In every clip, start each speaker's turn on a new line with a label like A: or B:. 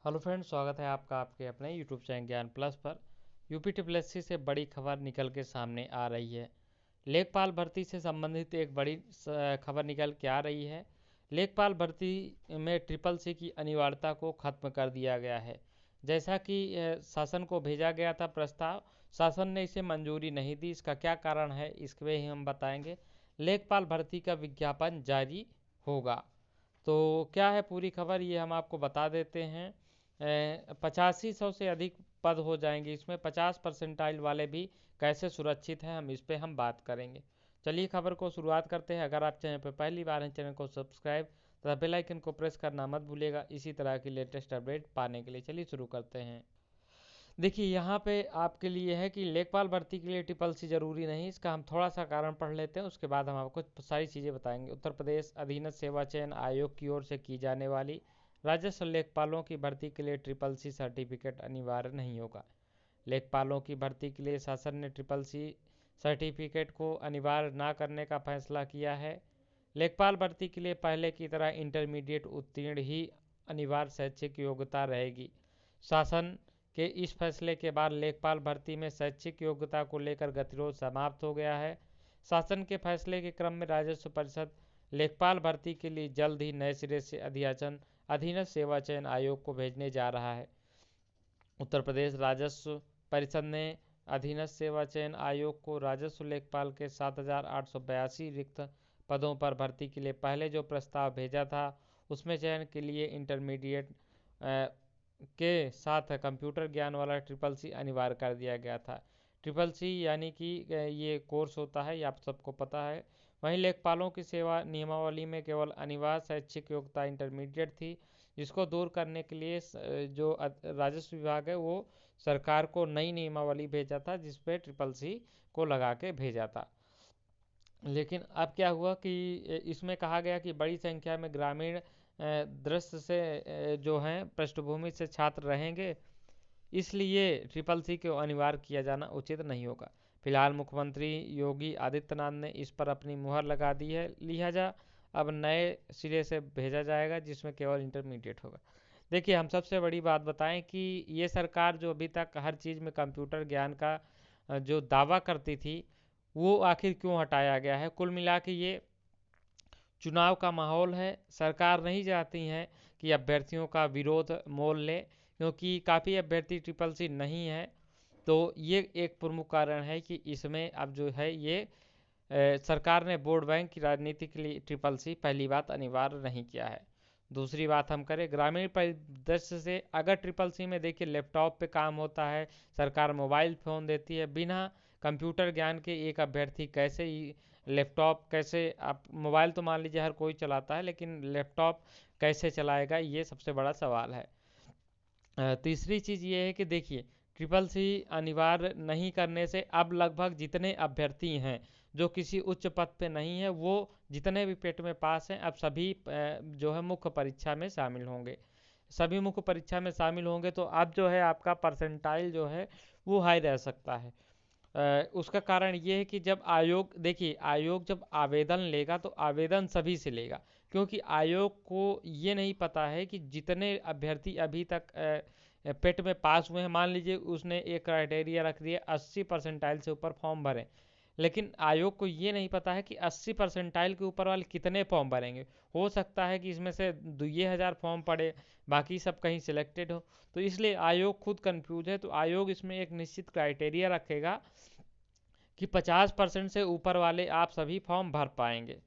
A: Hello friends, स्वागत है आपका आपके अपने यूट्यूब चैनल ज्ञान प्लस पर। यूपी ट्रिपल एससी से बड़ी खबर निकल के सामने आ रही है। लेखपाल भर्ती से संबंधित एक बड़ी खबर निकल के आ रही है। लेखपाल भर्ती में ट्रिपल सी की अनिवार्यता को खत्म कर दिया गया है। जैसा कि शासन को भेजा गया था प्रस्ताव, शासन ने इसे मंजूरी नहीं दी। इसका क्या कारण है, इसके ही हम बताएंगे। लेखपाल भर्ती का विज्ञापन जारी होगा। तो क्या है पूरी खबर, ये हम आपको बता देते हैं। 8500 से अधिक पद हो जाएंगे। इसमें 50 परसेंटाइल वाले भी कैसे सुरक्षित हैं, हम इस पे हम बात करेंगे। चलिए खबर को शुरुआत करते हैं। अगर आप चैनल पर पहली बार हैं, चैनल को सब्सक्राइब तथा बेल आइकन को प्रेस करना मत भूलिएगा इसी तरह की लेटेस्ट अपडेट पाने के लिए। चलिए शुरू करते हैं। देखिए यहाँ पे आपके लिए है कि लेखपाल भर्ती के लिए ट्रिपल सी जरूरी नहीं। इसका हम थोड़ा सा कारण पढ़ लेते हैं, उसके बाद हम आपको सारी चीज़ें बताएंगे। उत्तर प्रदेश अधीनस्थ सेवा चयन आयोग की ओर से की जाने वाली राजस्व लेखपालों की भर्ती के लिए ट्रिपल सी सर्टिफिकेट अनिवार्य नहीं होगा। लेखपालों की भर्ती के लिए शासन ने ट्रिपल सी सर्टिफिकेट को अनिवार्य न करने का फैसला किया है। लेखपाल भर्ती के लिए पहले की तरह इंटरमीडिएट उत्तीर्ण ही अनिवार्य शैक्षिक योग्यता रहेगी। शासन के इस फैसले के बाद लेखपाल भर्ती में शैक्षिक योग्यता को लेकर गतिरोध समाप्त हो गया है। शासन के फैसले के क्रम में राजस्व परिषद लेखपाल भर्ती के लिए जल्द ही नए सिरे से अध्याचन अधीनस्थ सेवा चयन आयोग को भेजने जा रहा है। उत्तर प्रदेश राजस्व परिषद ने अधीनस्थ सेवा चयन आयोग को राजस्व लेखपाल के 7882 रिक्त पदों पर भर्ती के लिए पहले जो प्रस्ताव भेजा था, उसमें चयन के लिए इंटरमीडिएट के साथ कंप्यूटर ज्ञान वाला ट्रिपल सी अनिवार्य कर दिया गया था। ट्रिपल सी यानी कि ये कोर्स होता है, ये आप सबको पता है। वहीं लेखपालों की सेवा नियमावली में केवल अनिवार्य शैक्षिक योग्यता इंटरमीडिएट थी, जिसको दूर करने के लिए जो राजस्व विभाग है वो सरकार को नई नियमावली भेजा था, जिसपे ट्रिपल सी को लगा के भेजा था। लेकिन अब क्या हुआ कि इसमें कहा गया कि बड़ी संख्या में ग्रामीण दृश्य से जो हैं पृष्ठभूमि से छात्र रहेंगे, इसलिए ट्रिपल सी को अनिवार्य किया जाना उचित नहीं होगा। फिलहाल मुख्यमंत्री योगी आदित्यनाथ ने इस पर अपनी मुहर लगा दी है, लिहाजा अब नए सिरे से भेजा जाएगा जिसमें केवल इंटरमीडिएट होगा। देखिए हम सबसे बड़ी बात बताएं कि ये सरकार जो अभी तक हर चीज़ में कंप्यूटर ज्ञान का जो दावा करती थी, वो आखिर क्यों हटाया गया है। कुल मिला के ये चुनाव का माहौल है। सरकार नहीं चाहती है कि अभ्यर्थियों का विरोध मोल ले, क्योंकि काफ़ी अभ्यर्थी ट्रिपल सी नहीं है। तो ये एक प्रमुख कारण है कि इसमें अब जो है ये सरकार ने वोट बैंक की राजनीति के लिए ट्रिपल सी पहली बात अनिवार्य नहीं किया है। दूसरी बात हम करें ग्रामीण परिदृश्य से, अगर ट्रिपल सी में देखिए लैपटॉप पे काम होता है, सरकार मोबाइल फ़ोन देती है, बिना कंप्यूटर ज्ञान के एक अभ्यर्थी कैसे लैपटॉप कैसे, आप मोबाइल तो मान लीजिए हर कोई चलाता है, लेकिन लैपटॉप कैसे चलाएगा, ये सबसे बड़ा सवाल है। तीसरी चीज़ ये है कि देखिए ट्रिपल सी अनिवार्य नहीं करने से अब लगभग जितने अभ्यर्थी हैं जो किसी उच्च पद पे नहीं है, वो जितने भी पेट में पास हैं अब सभी जो है मुख्य परीक्षा में शामिल होंगे। सभी मुख्य परीक्षा में शामिल होंगे तो अब जो है आपका परसेंटाइल जो है वो हाई रह सकता है। उसका कारण ये है कि जब आयोग, देखिए आयोग जब आवेदन लेगा तो आवेदन सभी से लेगा, क्योंकि आयोग को ये नहीं पता है कि जितने अभ्यर्थी अभी तक पेट में पास हुए हैं, मान लीजिए उसने एक क्राइटेरिया रख दिया 80 परसेंटाइल से ऊपर फॉर्म भरें, लेकिन आयोग को ये नहीं पता है कि 80 परसेंटाइल के ऊपर वाले कितने फॉर्म भरेंगे। हो सकता है कि इसमें से 2,000 फॉर्म पड़े, बाकी सब कहीं सिलेक्टेड हो। तो इसलिए आयोग खुद कंफ्यूज है। तो आयोग इसमें एक निश्चित क्राइटेरिया रखेगा कि 50% से ऊपर वाले आप सभी फॉर्म भर पाएंगे।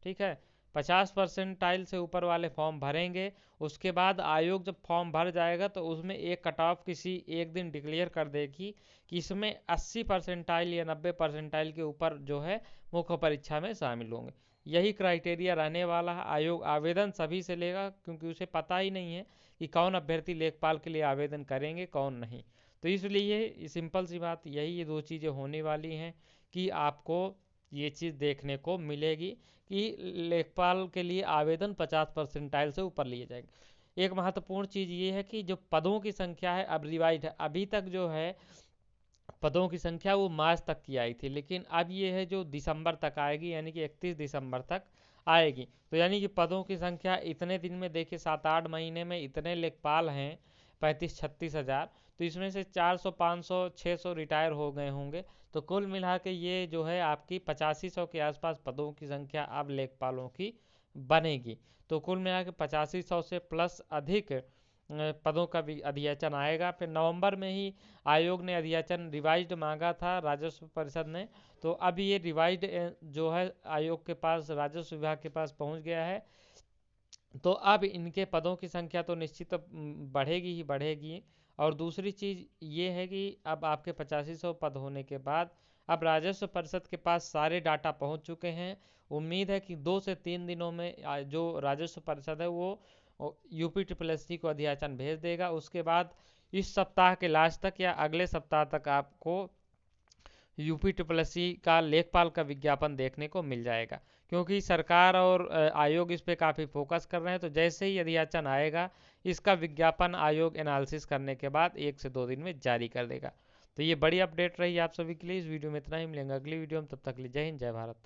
A: ठीक है, 50 परसेंटाइल से ऊपर वाले फॉर्म भरेंगे। उसके बाद आयोग जब फॉर्म भर जाएगा तो उसमें एक कट ऑफ किसी एक दिन डिक्लेयर कर देगी कि इसमें 80 परसेंटाइल या 90 परसेंटाइल के ऊपर जो है मुख्य परीक्षा में शामिल होंगे। यही क्राइटेरिया रहने वाला है। आयोग आवेदन सभी से लेगा, क्योंकि उसे पता ही नहीं है कि कौन अभ्यर्थी लेखपाल के लिए आवेदन करेंगे कौन नहीं। तो इसलिए सिंपल सी बात यही, ये दो चीज़ें होने वाली हैं कि आपको ये चीज़ देखने को मिलेगी कि लेखपाल के लिए आवेदन 50 परसेंटाइल से ऊपर लिए जाएंगे। एक महत्वपूर्ण चीज़ ये है कि जो पदों की संख्या है अब रिवाइज है। अभी तक जो है पदों की संख्या वो मार्च तक की आई थी, लेकिन अब ये है जो दिसंबर तक आएगी, यानी कि 31 दिसंबर तक आएगी। तो यानी कि पदों की संख्या इतने दिन में देखिए 7-8 महीने में इतने लेखपाल हैं 35-36 हज़ार, तो इसमें से 400, 500, 600 रिटायर हो गए होंगे। तो कुल मिला के ये जो है आपकी 8500 के आसपास पदों की संख्या अब लेखपालों की बनेगी। तो कुल मिला के 8500 से प्लस अधिक पदों का भी अधियाचन आएगा। फिर नवंबर में ही आयोग ने अधियाचन रिवाइज्ड मांगा था राजस्व परिषद ने, तो अब ये रिवाइज्ड जो है आयोग के पास, राजस्व विभाग के पास पहुंच गया है। तो अब इनके पदों की संख्या तो निश्चित बढ़ेगी ही बढ़ेगी। और दूसरी चीज़ ये है कि अब आपके 8500 पद होने के बाद अब राजस्व परिषद के पास सारे डाटा पहुंच चुके हैं। उम्मीद है कि 2 से 3 दिनों में जो राजस्व परिषद है वो UPSSC को अधियाचन भेज देगा। उसके बाद इस सप्ताह के लास्ट तक या अगले सप्ताह तक आपको UPSSC का लेखपाल का विज्ञापन देखने को मिल जाएगा, क्योंकि सरकार और आयोग इस पे काफ़ी फोकस कर रहे हैं। तो जैसे ही अधियाचन आएगा, इसका विज्ञापन आयोग एनालिसिस करने के बाद 1 से 2 दिन में जारी कर देगा। तो ये बड़ी अपडेट रही आप सभी के लिए। इस वीडियो में इतना ही, मिलेंगे अगली वीडियो में, तब तक के लिए जय हिंद, जय भारत।